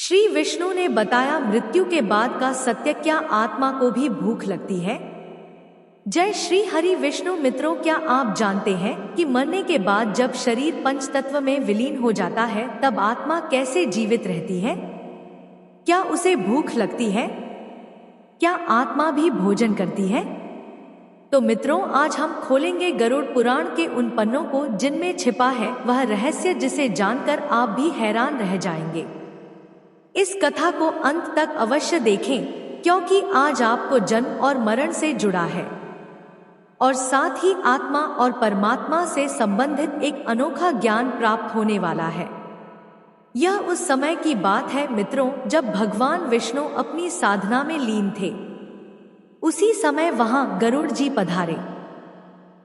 श्री विष्णु ने बताया, मृत्यु के बाद का सत्य। क्या आत्मा को भी भूख लगती है? जय श्री हरि विष्णु। मित्रों, क्या आप जानते हैं कि मरने के बाद जब शरीर पंच तत्व में विलीन हो जाता है तब आत्मा कैसे जीवित रहती है? क्या उसे भूख लगती है? क्या आत्मा भी भोजन करती है? तो मित्रों, आज हम खोलेंगे गरुड़ पुराण के उन पन्नों को जिनमें छिपा है वह रहस्य जिसे जानकर आप भी हैरान रह जाएंगे। इस कथा को अंत तक अवश्य देखें, क्योंकि आज आपको जन्म और मरण से जुड़ा है और साथ ही आत्मा और परमात्मा से संबंधित एक अनोखा ज्ञान प्राप्त होने वाला है। यह उस समय की बात है मित्रों, जब भगवान विष्णु अपनी साधना में लीन थे। उसी समय वहां गरुड़ जी पधारे।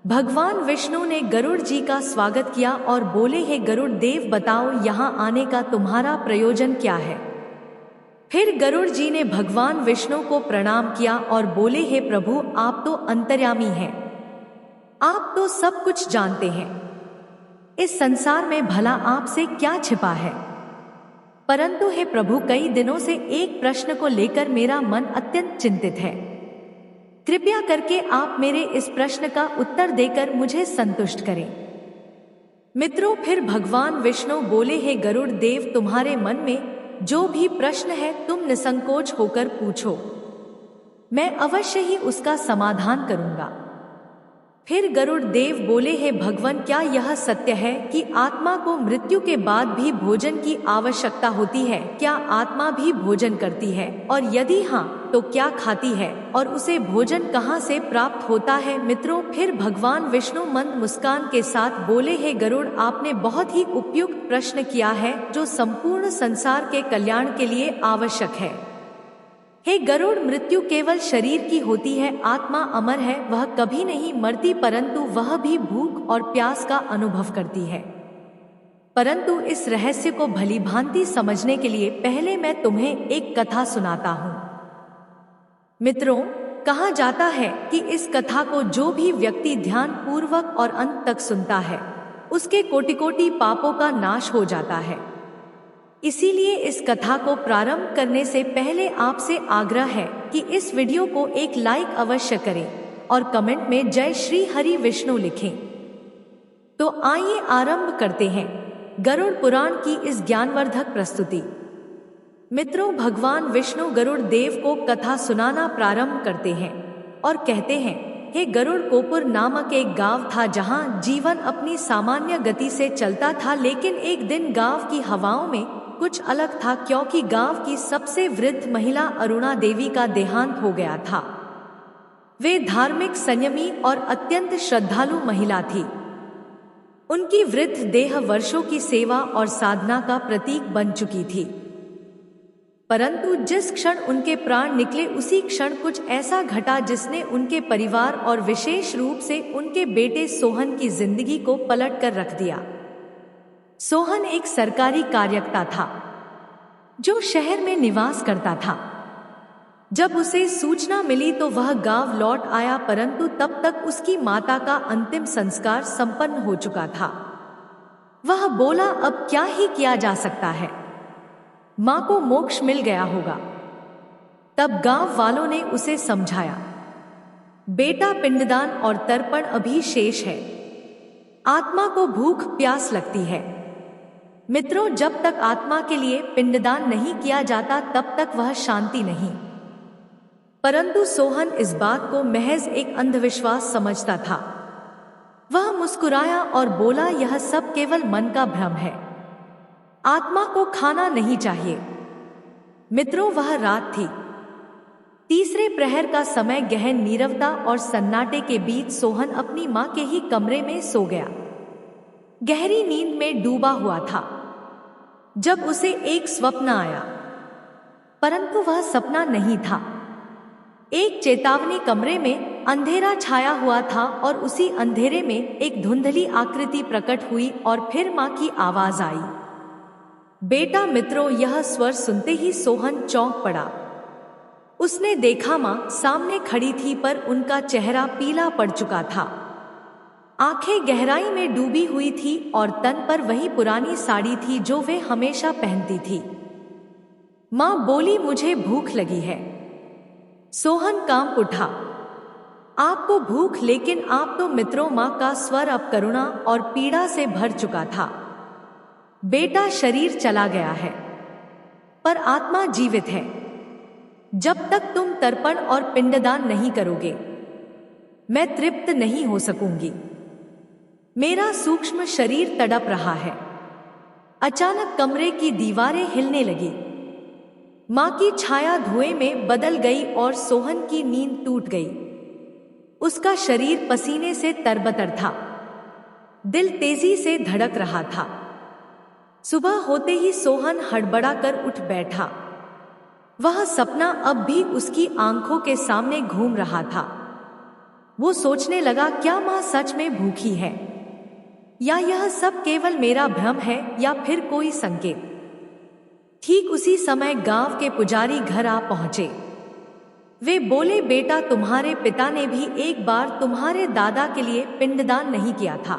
भगवान विष्णु ने गरुड़ जी का स्वागत किया और बोले, हे गरुड़ देव, बताओ यहाँ आने का तुम्हारा प्रयोजन क्या है? फिर गरुड़ जी ने भगवान विष्णु को प्रणाम किया और बोले, हे प्रभु, आप तो अंतर्यामी हैं, आप तो सब कुछ जानते हैं। इस संसार में भला आपसे क्या छिपा है? परंतु हे प्रभु, कई दिनों से एक प्रश्न को लेकर मेरा मन अत्यंत चिंतित है। कृपया करके आप मेरे इस प्रश्न का उत्तर देकर मुझे संतुष्ट करें। मित्रों, फिर भगवान विष्णु बोले, हे गरुड़ देव, तुम्हारे मन में जो भी प्रश्न है तुम निसंकोच होकर पूछो, मैं अवश्य ही उसका समाधान करूंगा। फिर गरुड़ देव बोले, हे भगवान, क्या यह सत्य है कि आत्मा को मृत्यु के बाद भी भोजन की आवश्यकता होती है? क्या आत्मा भी भोजन करती है, और यदि हाँ तो क्या खाती है, और उसे भोजन कहाँ से प्राप्त होता है? मित्रों, फिर भगवान विष्णु मंद मुस्कान के साथ बोले, हे गरुड़, आपने बहुत ही उपयुक्त प्रश्न किया है जो संपूर्ण संसार के कल्याण के लिए आवश्यक है। हे गरुड़, मृत्यु केवल शरीर की होती है, आत्मा अमर है, वह कभी नहीं मरती, परंतु वह भी भूख और प्यास का अनुभव करती है। परंतु इस रहस्य को भलीभांति समझने के लिए पहले मैं तुम्हें एक कथा सुनाता हूँ। मित्रों, कहा जाता है कि इस कथा को जो भी व्यक्ति ध्यान पूर्वक और अंत तक सुनता है उसके कोटि-कोटि पापों का नाश हो जाता है। इसीलिए इस कथा को प्रारंभ करने से पहले आपसे आग्रह है कि इस वीडियो को एक लाइक अवश्य करें और कमेंट में जय श्री हरि विष्णु लिखें। तो आइए आरंभ करते हैं गरुड़ पुराण की इस ज्ञानवर्धक प्रस्तुति। मित्रों, भगवान विष्णु गरुड़ देव को कथा सुनाना प्रारंभ करते हैं और कहते हैं, हे गरुड़, कोपुर नामक एक गांव था जहां जीवन अपनी सामान्य गति से चलता था, लेकिन एक दिन गांव की हवाओं में कुछ अलग था, क्योंकि गांव की सबसे वृद्ध महिला अरुणा देवी का देहांत हो गया था। वे धार्मिक, संयमी और अत्यंत श्रद्धालु महिला थी। उनकी वृद्ध देह वर्षों की सेवा और साधना का प्रतीक बन चुकी थी। परंतु जिस क्षण उनके प्राण निकले उसी क्षण कुछ ऐसा घटा जिसने उनके परिवार और विशेष रूप से उनके बेटे सोहन की जिंदगी को पलट कर रख दिया। सोहन एक सरकारी कार्यकर्ता था जो शहर में निवास करता था। जब उसे सूचना मिली तो वह गांव लौट आया, परंतु तब तक उसकी माता का अंतिम संस्कार संपन्न हो चुका था। वह बोला, अब क्या ही किया जा सकता है, मां को मोक्ष मिल गया होगा। तब गांव वालों ने उसे समझाया, बेटा, पिंडदान और तर्पण अभी शेष है, आत्मा को भूख प्यास लगती है। मित्रों, जब तक आत्मा के लिए पिंडदान नहीं किया जाता तब तक वह शांति नहीं। परंतु सोहन इस बात को महज एक अंधविश्वास समझता था। वह मुस्कुराया और बोला, यह सब केवल मन का भ्रम है, आत्मा को खाना नहीं चाहिए। मित्रों, वह रात थी। तीसरे प्रहर का समय। गहन नीरवता और सन्नाटे के बीच सोहन अपनी मां के ही कमरे में सो गया। गहरी नींद में डूबा हुआ था जब उसे एक स्वप्न आया, परंतु वह सपना नहीं था। एक चेतावनी। कमरे में अंधेरा छाया हुआ था और उसी अंधेरे में एक धुंधली आकृति प्रकट हुई और फिर मां की आवाज आई, बेटा। मित्रों, यह स्वर सुनते ही सोहन चौंक पड़ा। उसने देखा मां सामने खड़ी थी, पर उनका चेहरा पीला पड़ चुका था। आंखें गहराई में डूबी हुई थी और तन पर वही पुरानी साड़ी थी जो वे हमेशा पहनती थी। माँ बोली, मुझे भूख लगी है। सोहन कांप उठा। आपको भूख, लेकिन आप तो मित्रों। माँ का स्वर अब करुणा और पीड़ा से भर चुका था। बेटा, शरीर चला गया है पर आत्मा जीवित है। जब तक तुम तर्पण और पिंडदान नहीं करोगे, मैं तृप्त नहीं हो सकूंगी। मेरा सूक्ष्म शरीर तड़प रहा है। अचानक कमरे की दीवारें हिलने लगी। माँ की छाया धुएं में बदल गई और सोहन की नींद टूट गई। उसका शरीर पसीने से तरबतर था। दिल तेजी से धड़क रहा था। सुबह होते ही सोहन हड़बड़ाकर उठ बैठा। वह सपना अब भी उसकी आंखों के सामने घूम रहा था। वो सोचने लगा, क्या माँ सच में भूखी है, या यह सब केवल मेरा भ्रम है, या फिर कोई संकेत। ठीक उसी समय गांव के पुजारी घर आ पहुंचे। वे बोले, बेटा, तुम्हारे पिता ने भी एक बार तुम्हारे दादा के लिए पिंडदान नहीं किया था।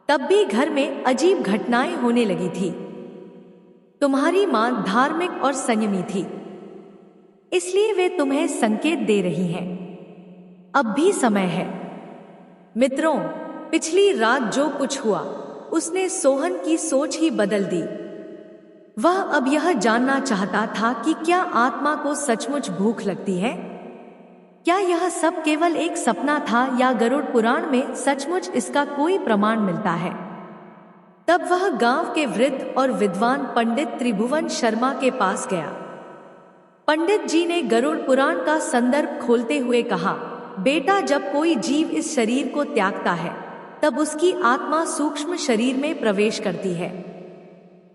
तब भी घर में अजीब घटनाएं होने लगी थी। तुम्हारी मां धार्मिक और संयमी थी, इसलिए वे तुम्हें संकेत दे रही हैं। अब भी समय है। मित्रों, पिछली रात जो कुछ हुआ, उसने सोहन की सोच ही बदल दी। वह अब यह जानना चाहता था कि क्या आत्मा को सचमुच भूख लगती है। क्या यह सब केवल एक सपना था, या गरुड़ पुराण में सचमुच इसका कोई प्रमाण मिलता है। तब वह गांव के वृद्ध और विद्वान पंडित त्रिभुवन शर्मा के पास गया। पंडित जी ने गरुड़ पुराण का संदर्भ खोलते हुए कहा, बेटा, जब कोई जीव इस शरीर को त्यागता है, तब उसकी आत्मा सूक्ष्म शरीर में प्रवेश करती है।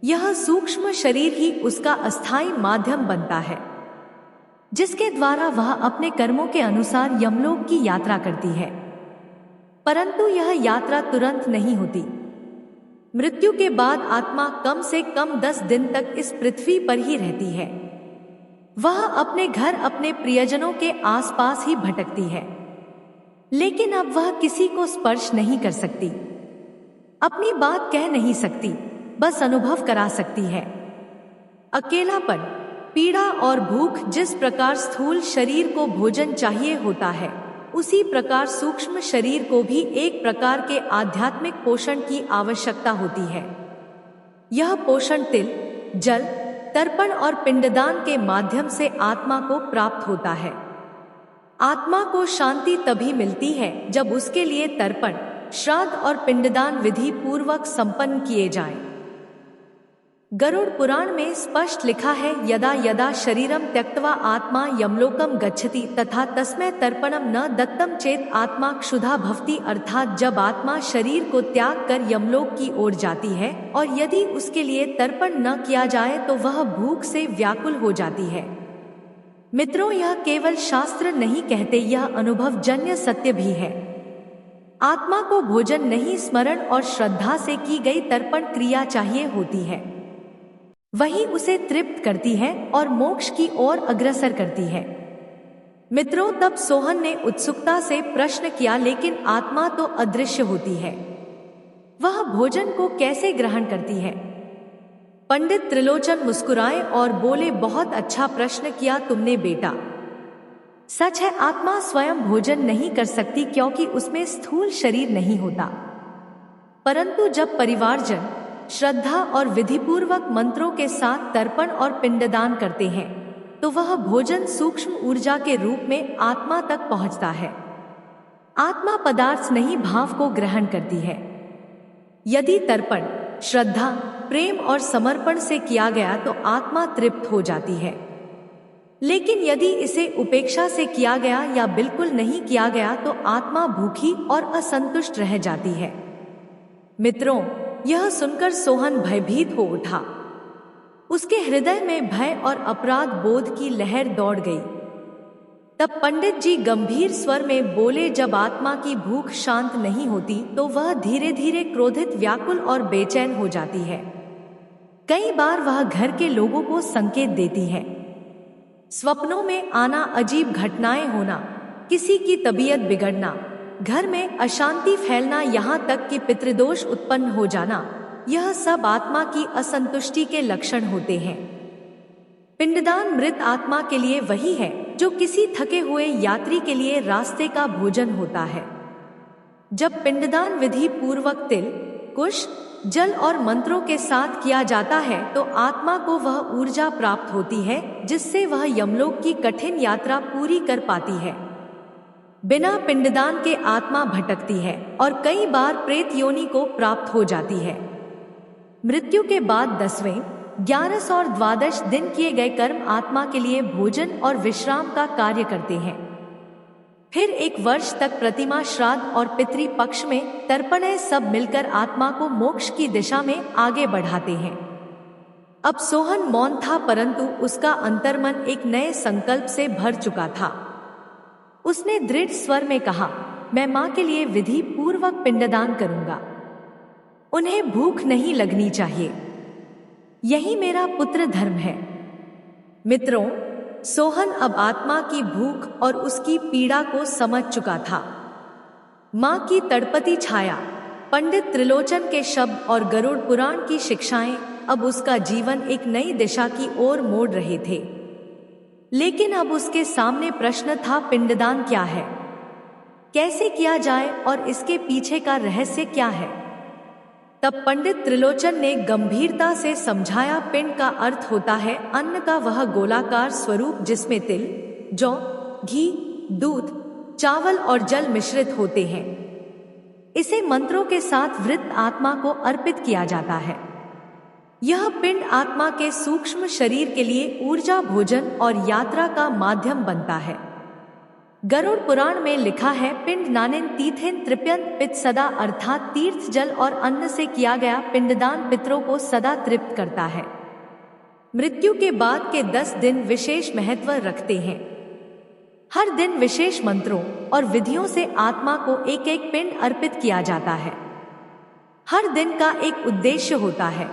यह सूक्ष्म शरीर ही उसका अस्थायी माध्यम बनता है, जिसके द्वारा वह अपने कर्मों के अनुसार यमलोक की यात्रा करती है। परंतु यह यात्रा तुरंत नहीं होती। मृत्यु के बाद आत्मा कम से कम 10 दिन तक इस पृथ्वी पर ही रहती है। वह अपने घर, अपने प्रियजनों के आसपास ही भटकती है, लेकिन अब वह किसी को स्पर्श नहीं कर सकती, अपनी बात कह नहीं सकती, बस अनुभव करा सकती है। अकेलापन, पीड़ा और भूख। जिस प्रकार स्थूल शरीर को भोजन चाहिए होता है, उसी प्रकार सूक्ष्म शरीर को भी एक प्रकार के आध्यात्मिक पोषण की आवश्यकता होती है। यह पोषण तिल, जल, तर्पण और पिंडदान के माध्यम से आत्मा को प्राप्त होता है। आत्मा को शांति तभी मिलती है जब उसके लिए तर्पण, श्राद्ध और पिंडदान विधि पूर्वक संपन्न किए जाएं। गरुड़ पुराण में स्पष्ट लिखा है, यदा यदा शरीरम त्यक्त्वा आत्मा यमलोकम गच्छति तथा तस्मै तर्पणम न दत्तम चेत आत्मा क्षुधा भवति। अर्थात जब आत्मा शरीर को त्याग कर यमलोक की ओर जाती है और यदि उसके लिए तर्पण न किया जाए तो वह भूख से व्याकुल हो जाती है। मित्रों, यह केवल शास्त्र नहीं कहते, यह अनुभव जन्य सत्य भी है। आत्मा को भोजन नहीं, स्मरण और श्रद्धा से की गई तर्पण क्रिया चाहिए होती है। वही उसे तृप्त करती है और मोक्ष की ओर अग्रसर करती है। मित्रों, तब सोहन ने उत्सुकता से प्रश्न किया, लेकिन आत्मा तो अदृश्य होती है, वह भोजन को कैसे ग्रहण करती है। पंडित त्रिलोचन मुस्कुराए और बोले, बहुत अच्छा प्रश्न किया तुमने बेटा। सच है, आत्मा स्वयं भोजन नहीं कर सकती क्योंकि उसमें स्थूल शरीर नहीं होता। परंतु जब परिवारजन श्रद्धा और विधिपूर्वक मंत्रों के साथ तर्पण और पिंडदान करते हैं, तो वह भोजन सूक्ष्म ऊर्जा के रूप में आत्मा तक पहुंचता है। आत्मा पदार्थ नहीं, भाव को ग्रहण करती है। यदि तर्पण, श्रद्धा, प्रेम और समर्पण से किया गया तो आत्मा तृप्त हो जाती है। लेकिन यदि इसे उपेक्षा से किया गया या बिल्कुल नहीं किया गया तो आत्मा भूखी और असंतुष्ट रह जाती है। मित्रों, यह सुनकर सोहन भयभीत हो उठा। उसके हृदय में भय और अपराध बोध की लहर दौड़ गई। तब पंडित जी गंभीर स्वर में बोले, जब आत्मा की भूख शांत नहीं होती तो वह धीरे धीरे क्रोधित, व्याकुल और बेचैन हो जाती है। कई बार वह घर के लोगों को संकेत देती है। स्वप्नों में आना, अजीब घटनाएं होना, किसी की तबीयत बिगड़ना, घर में अशांति फैलना, यहाँ तक कि पितृदोष उत्पन्न हो जाना, यह सब आत्मा की असंतुष्टि के लक्षण होते हैं। पिंडदान मृत आत्मा के लिए वही है जो किसी थके हुए यात्री के लिए रास्ते का भोजन होता है। जब पिंडदान विधि पूर्वक तिल, कुश, जल और मंत्रों के साथ किया जाता है तो आत्मा को वह ऊर्जा प्राप्त होती है जिससे वह यमलोक की कठिन यात्रा पूरी कर पाती है। बिना पिंडदान के आत्मा भटकती है और कई बार प्रेत योनि को प्राप्त हो जाती है। मृत्यु के बाद 10वें, 11 और 12 दिन किए गए कर्म आत्मा के लिए भोजन और विश्राम का कार्य करते हैं। फिर 1 वर्ष तक प्रतिमा श्राद्ध और पितृ पक्ष में तर्पणय सब मिलकर आत्मा को मोक्ष की दिशा में आगे बढ़ाते हैं। अब सोहन मौन था, परंतु उसका अंतर्मन एक नए संकल्प से भर चुका था। उसने दृढ़ स्वर में कहा, मैं मां के लिए विधि पूर्वक पिंडदान करूंगा। उन्हें भूख नहीं लगनी चाहिए। यही मेरा पुत्र धर्म है। मित्रों, सोहन अब आत्मा की भूख और उसकी पीड़ा को समझ चुका था। मां की तड़पती छाया, पंडित त्रिलोचन के शब्द और गरुड़ पुराण की शिक्षाएं अब उसका जीवन एक नई दिशा की ओर मोड़ रहे थे। लेकिन अब उसके सामने प्रश्न था, पिंडदान क्या है, कैसे किया जाए और इसके पीछे का रहस्य क्या है। तब पंडित त्रिलोचन ने गंभीरता से समझाया, पिंड का अर्थ होता है अन्न का वह गोलाकार स्वरूप जिसमें तिल, जौ, घी, दूध, चावल और जल मिश्रित होते हैं। इसे मंत्रों के साथ वृत्त आत्मा को अर्पित किया जाता है। यह पिंड आत्मा के सूक्ष्म शरीर के लिए ऊर्जा, भोजन और यात्रा का माध्यम बनता है। गरुड़ पुराण में लिखा है, पिंड नानेन तीथेन तृप्यंत पित सदा, अर्थात तीर्थ, जल और अन्न से किया गया पिंडदान पितरों को सदा तृप्त करता है। मृत्यु के बाद के 10 दिन विशेष महत्व रखते हैं। हर दिन विशेष मंत्रों और विधियों से आत्मा को एक एक पिंड अर्पित किया जाता है। हर दिन का एक उद्देश्य होता है।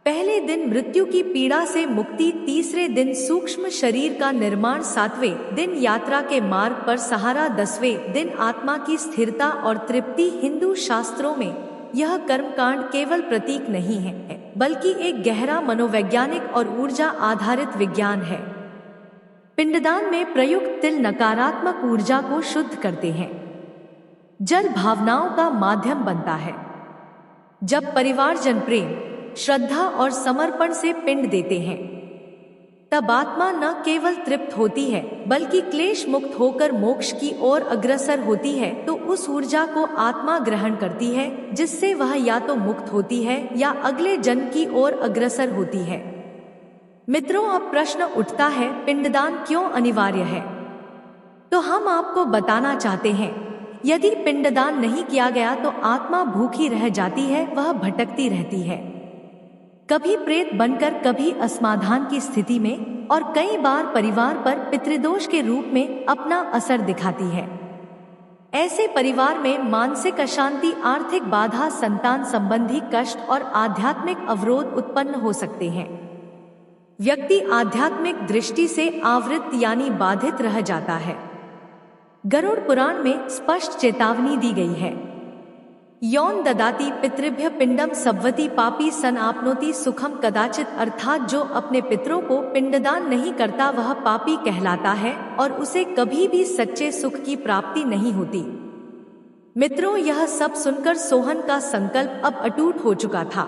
पहले दिन मृत्यु की पीड़ा से मुक्ति, तीसरे दिन सूक्ष्म शरीर का निर्माण, 7वें दिन यात्रा के मार्ग पर सहारा, 10वें दिन आत्मा की स्थिरता और तृप्ति। हिंदू शास्त्रों में यह कर्मकांड केवल प्रतीक नहीं है, बल्कि एक गहरा मनोवैज्ञानिक और ऊर्जा आधारित विज्ञान है। पिंडदान में प्रयुक्त तिल नकारात्मक ऊर्जा को शुद्ध करते हैं। जल भावनाओं का माध्यम बनता है। जब परिवारजन प्रेम, श्रद्धा और समर्पण से पिंड देते हैं, तब आत्मा न केवल तृप्त होती है बल्कि क्लेश मुक्त होकर मोक्ष की ओर अग्रसर होती है। तो उस ऊर्जा को आत्मा ग्रहण करती है जिससे वह या तो मुक्त होती है या अगले जन्म की ओर अग्रसर होती है। मित्रों, अब प्रश्न उठता है, पिंडदान क्यों अनिवार्य है? तो हम आपको बताना चाहते हैं, यदि पिंडदान नहीं किया गया तो आत्मा भूखी रह जाती है, वह भटकती रहती है, कभी प्रेत बनकर, कभी असमाधान की स्थिति में, और कई बार परिवार पर पितृदोष के रूप में अपना असर दिखाती है। ऐसे परिवार में मानसिक अशांति, आर्थिक बाधा, संतान संबंधी कष्ट और आध्यात्मिक अवरोध उत्पन्न हो सकते हैं। व्यक्ति आध्यात्मिक दृष्टि से आवृत यानी बाधित रह जाता है। गरुड़ पुराण में स्पष्ट चेतावनी दी गई है, यौन ददाति पितृभ्य पिंडम सब्वती पापी सन आपनोति सुखम कदाचित, अर्थात जो अपने पितरों को पिंडदान नहीं करता वह पापी कहलाता है और उसे कभी भी सच्चे सुख की प्राप्ति नहीं होती। मित्रों, यह सब सुनकर सोहन का संकल्प अब अटूट हो चुका था।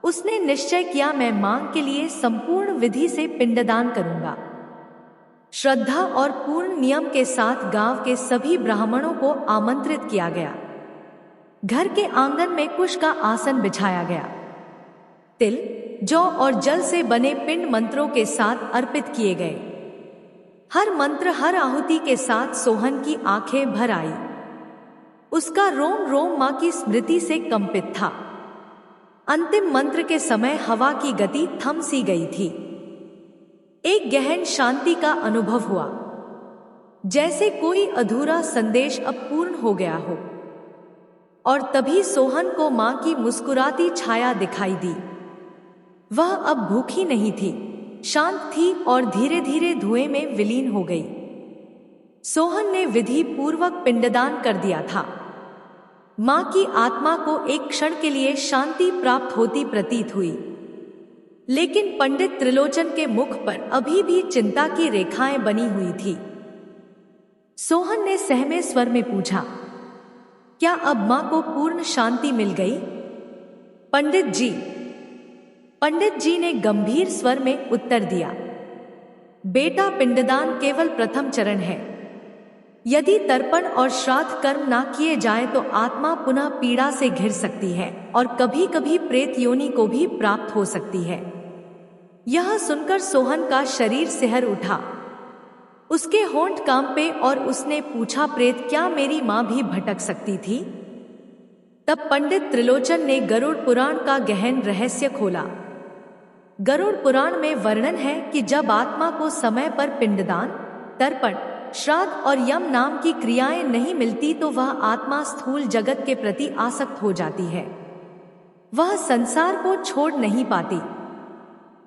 उसने निश्चय किया, मैं मां के लिए संपूर्ण विधि से पिंडदान करूंगा। श्रद्धा और पूर्ण नियम के साथ गांव के सभी ब्राह्मणों को आमंत्रित किया गया। घर के आंगन में कुश का आसन बिछाया गया। तिल, जौ और जल से बने पिंड मंत्रों के साथ अर्पित किए गए। हर मंत्र, हर आहुति के साथ सोहन की आंखें भर आई। उसका रोम रोम मां की स्मृति से कंपित था। अंतिम मंत्र के समय हवा की गति थम सी गई थी। एक गहन शांति का अनुभव हुआ, जैसे कोई अधूरा संदेश अब पूर्ण हो गया हो। और तभी सोहन को मां की मुस्कुराती छाया दिखाई दी। वह अब भूखी नहीं थी, शांत थी और धीरे धीरे धुएं में विलीन हो गई। सोहन ने विधि पूर्वक पिंडदान कर दिया था। मां की आत्मा को एक क्षण के लिए शांति प्राप्त होती प्रतीत हुई। लेकिन पंडित त्रिलोचन के मुख पर अभी भी चिंता की रेखाएं बनी हुई थी। सोहन ने सहमे स्वर में पूछा, क्या अब मां को पूर्ण शांति मिल गई? पंडित जी ने गंभीर स्वर में उत्तर दिया, बेटा, पिंडदान केवल प्रथम चरण है। यदि तर्पण और श्राद्ध कर्म ना किए जाए तो आत्मा पुनः पीड़ा से घिर सकती है और कभी कभी प्रेत योनि को भी प्राप्त हो सकती है। यह सुनकर सोहन का शरीर सिहर उठा। उसके होंठ कांपे और उसने पूछा, प्रेत क्या मेरी मां भी भटक सकती थी? तब पंडित त्रिलोचन ने गरुड़ पुराण का गहन रहस्य खोला। गरुड़ पुराण में वर्णन है कि जब आत्मा को समय पर पिंडदान, तर्पण, श्राद्ध और यम नाम की क्रियाएं नहीं मिलती तो वह आत्मा स्थूल जगत के प्रति आसक्त हो जाती है। वह संसार को छोड़ नहीं पाती।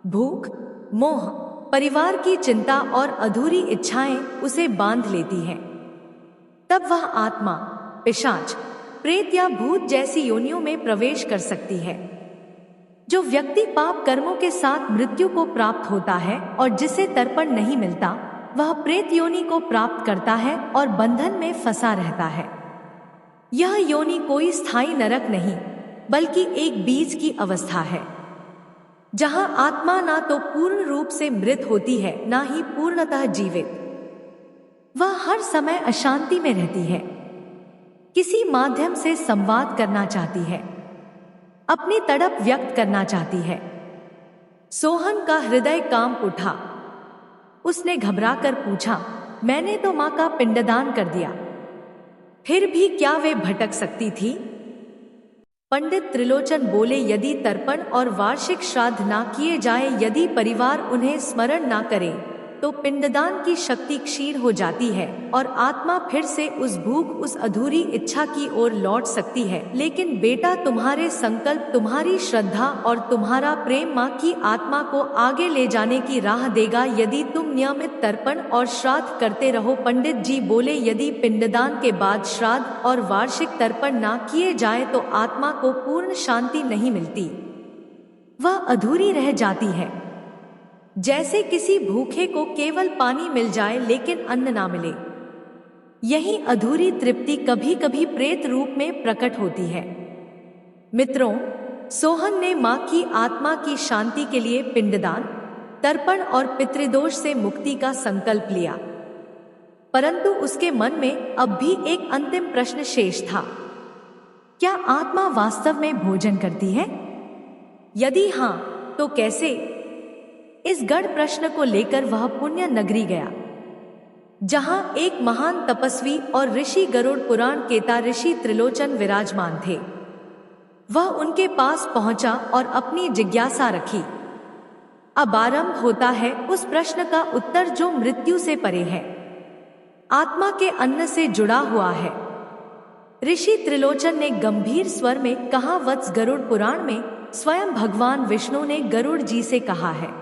भूख, मोह, परिवार की चिंता और अधूरी इच्छाएं उसे बांध लेती हैं। तब वह आत्मा पिशाच, प्रेत या भूत जैसी योनियों में प्रवेश कर सकती है। जो व्यक्ति पाप कर्मों के साथ मृत्यु को प्राप्त होता है और जिसे तर्पण नहीं मिलता, वह प्रेत योनि को प्राप्त करता है और बंधन में फंसा रहता है। यह योनि कोई स्थायी नरक नहीं, बल्कि एक बीज की अवस्था है, जहां आत्मा ना तो पूर्ण रूप से मृत होती है, ना ही पूर्णतः जीवित। वह हर समय अशांति में रहती है, किसी माध्यम से संवाद करना चाहती है, अपनी तड़प व्यक्त करना चाहती है। सोहन का हृदय कांप उठा। उसने घबराकर पूछा, मैंने तो मां का पिंडदान कर दिया, फिर भी क्या वे भटक सकती थी? पंडित त्रिलोचन बोले, यदि तर्पण और वार्षिक श्राद्ध ना किए जाए, यदि परिवार उन्हें स्मरण ना करे, तो पिंडदान की शक्ति क्षीण हो जाती है और आत्मा फिर से उस भूख, उस अधूरी इच्छा की ओर लौट सकती है। लेकिन बेटा, तुम्हारे संकल्प, तुम्हारी श्रद्धा और तुम्हारा प्रेम मां की आत्मा को आगे ले जाने की राह देगा यदि तुम नियमित तर्पण और श्राद्ध करते रहो। पंडित जी बोले, यदि पिंडदान के बाद श्राद्ध और वार्षिक तर्पण ना किए जाए तो आत्मा को पूर्ण शांति नहीं मिलती, वह अधूरी रह जाती है। जैसे किसी भूखे को केवल पानी मिल जाए लेकिन अन्न ना मिले। यही अधूरी तृप्ति कभी कभी प्रेत रूप में प्रकट होती है। मित्रों, सोहन ने मां की आत्मा की शांति के लिए पिंडदान, तर्पण और पितृदोष से मुक्ति का संकल्प लिया, परंतु उसके मन में अब भी एक अंतिम प्रश्न शेष था। क्या आत्मा वास्तव में भोजन करती है? यदि हां, तो कैसे? इस गढ़ प्रश्न को लेकर वह पुण्य नगरी गया, जहां एक महान तपस्वी और ऋषि गरुड़ पुराण केता ऋषि त्रिलोचन विराजमान थे। वह उनके पास पहुंचा और अपनी जिज्ञासा रखी। अब आरंभ होता है उस प्रश्न का उत्तर जो मृत्यु से परे है, आत्मा के अन्न से जुड़ा हुआ है। ऋषि त्रिलोचन ने गंभीर स्वर में कहा, वत्स, गरुड़ पुराण में स्वयं भगवान विष्णु ने गरुड़ जी से कहा है,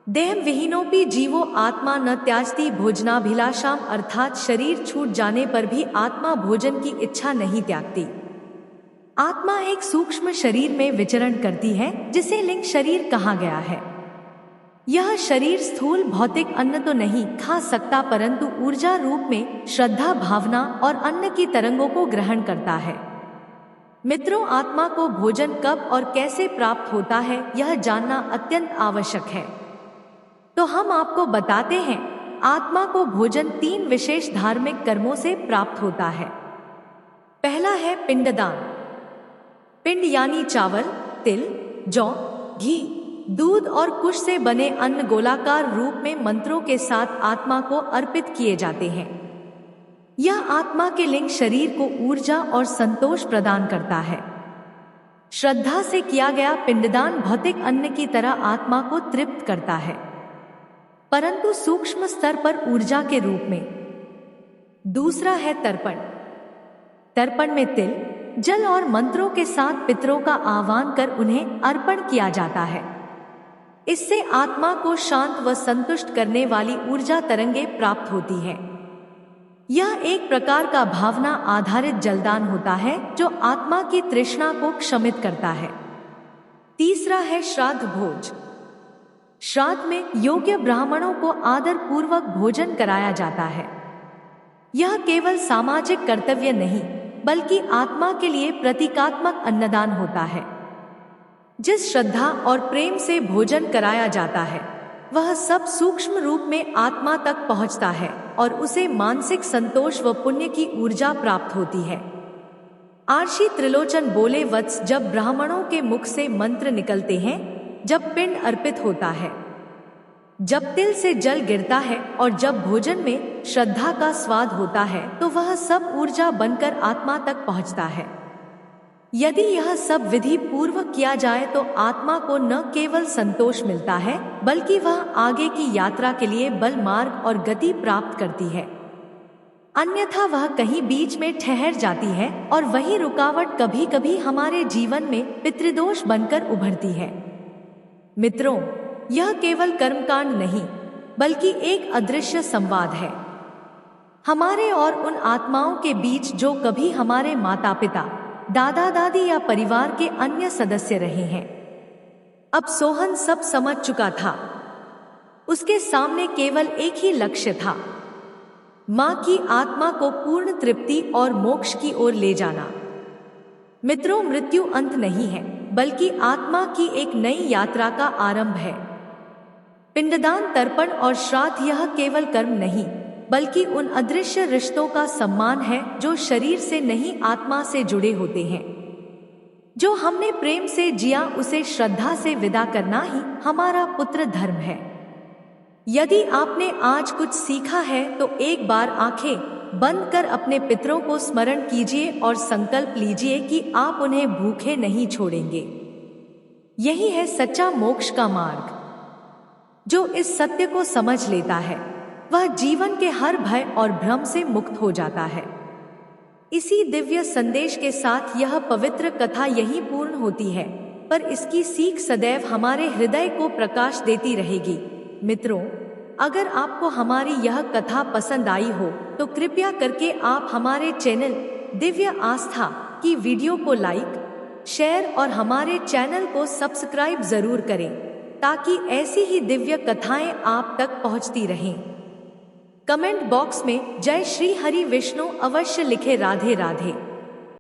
देहं विहीनोपि जीवो आत्मा न त्याजति भोजनाभिलाषाम, अर्थात शरीर छूट जाने पर भी आत्मा भोजन की इच्छा नहीं त्यागती। आत्मा एक सूक्ष्म शरीर में विचरण करती है जिसे लिंग शरीर कहा गया है। यह शरीर स्थूल भौतिक अन्न तो नहीं खा सकता, परंतु ऊर्जा रूप में श्रद्धा, भावना और अन्न की तरंगों को ग्रहण करता है। मित्रों, आत्मा को भोजन कब और कैसे प्राप्त होता है, यह जानना अत्यंत आवश्यक है। तो हम आपको बताते हैं, आत्मा को भोजन 3 विशेष धार्मिक कर्मों से प्राप्त होता है। पहला है पिंडदान। पिंड यानी चावल, तिल, जौ, घी, दूध और कुश से बने अन्न गोलाकार रूप में मंत्रों के साथ आत्मा को अर्पित किए जाते हैं। यह आत्मा के लिंग शरीर को ऊर्जा और संतोष प्रदान करता है। श्रद्धा से किया गया पिंडदान भौतिक अन्न की तरह आत्मा को तृप्त करता है, परंतु सूक्ष्म स्तर पर ऊर्जा के रूप में। दूसरा है तर्पण। तर्पण में तिल, जल और मंत्रों के साथ पितरों का आह्वान कर उन्हें अर्पण किया जाता है। इससे आत्मा को शांत व संतुष्ट करने वाली ऊर्जा तरंगे प्राप्त होती है। यह एक प्रकार का भावना आधारित जलदान होता है जो आत्मा की तृष्णा को शमित करता है। तीसरा है श्राद्ध भोज। श्राद्ध में योग्य ब्राह्मणों को आदर पूर्वक भोजन कराया जाता है। यह केवल सामाजिक कर्तव्य नहीं बल्कि आत्मा के लिए प्रतीकात्मक अन्नदान होता है। जिस श्रद्धा और प्रेम से भोजन कराया जाता है वह सब सूक्ष्म रूप में आत्मा तक पहुंचता है और उसे मानसिक संतोष व पुण्य की ऊर्जा प्राप्त होती है। आर्षि त्रिलोचन बोले, वत्स, जब ब्राह्मणों के मुख से मंत्र निकलते हैं, जब पिंड अर्पित होता है, जब तिल से जल गिरता है और जब भोजन में श्रद्धा का स्वाद होता है तो वह सब ऊर्जा बनकर आत्मा तक पहुंचता है। यदि यह सब विधि पूर्वक किया जाए तो आत्मा को न केवल संतोष मिलता है बल्कि वह आगे की यात्रा के लिए बल, मार्ग और गति प्राप्त करती है। अन्यथा वह कहीं बीच में ठहर जाती है और वही रुकावट कभी कभी हमारे जीवन में पितृदोष बनकर उभरती है। मित्रों, यह केवल कर्मकांड नहीं बल्कि एक अदृश्य संवाद है हमारे और उन आत्माओं के बीच जो कभी हमारे माता पिता, दादा दादी या परिवार के अन्य सदस्य रहे हैं। अब सोहन सब समझ चुका था। उसके सामने केवल एक ही लक्ष्य था, मां की आत्मा को पूर्ण तृप्ति और मोक्ष की ओर ले जाना। मित्रों, मृत्यु अंत नहीं है बल्कि आत्मा की एक नई यात्रा का आरंभ है। पिंडदान, तर्पण और श्राद्ध यह केवल कर्म नहीं बल्कि उन अदृश्य रिश्तों का सम्मान है जो शरीर से नहीं आत्मा से जुड़े होते हैं। जो हमने प्रेम से जिया उसे श्रद्धा से विदा करना ही हमारा पुत्र धर्म है। यदि आपने आज कुछ सीखा है तो एक बार आंखें बंद कर अपने पितरों को स्मरण कीजिए और संकल्प लीजिए कि आप उन्हें भूखे नहीं छोड़ेंगे। यही है सच्चा मोक्ष का मार्ग। जो इस सत्य को समझ लेता है वह जीवन के हर भय और भ्रम से मुक्त हो जाता है। इसी दिव्य संदेश के साथ यह पवित्र कथा यहीं पूर्ण होती है, पर इसकी सीख सदैव हमारे हृदय को प्रकाश देती रहेगी। मित्रों, अगर आपको हमारी यह कथा पसंद आई हो तो कृपया करके आप हमारे चैनल दिव्य आस्था की वीडियो को लाइक, शेयर और हमारे चैनल को सब्सक्राइब जरूर करें ताकि ऐसी ही दिव्य कथाएं आप तक पहुंचती रहें। कमेंट बॉक्स में जय श्री हरि विष्णु अवश्य लिखे। राधे राधे।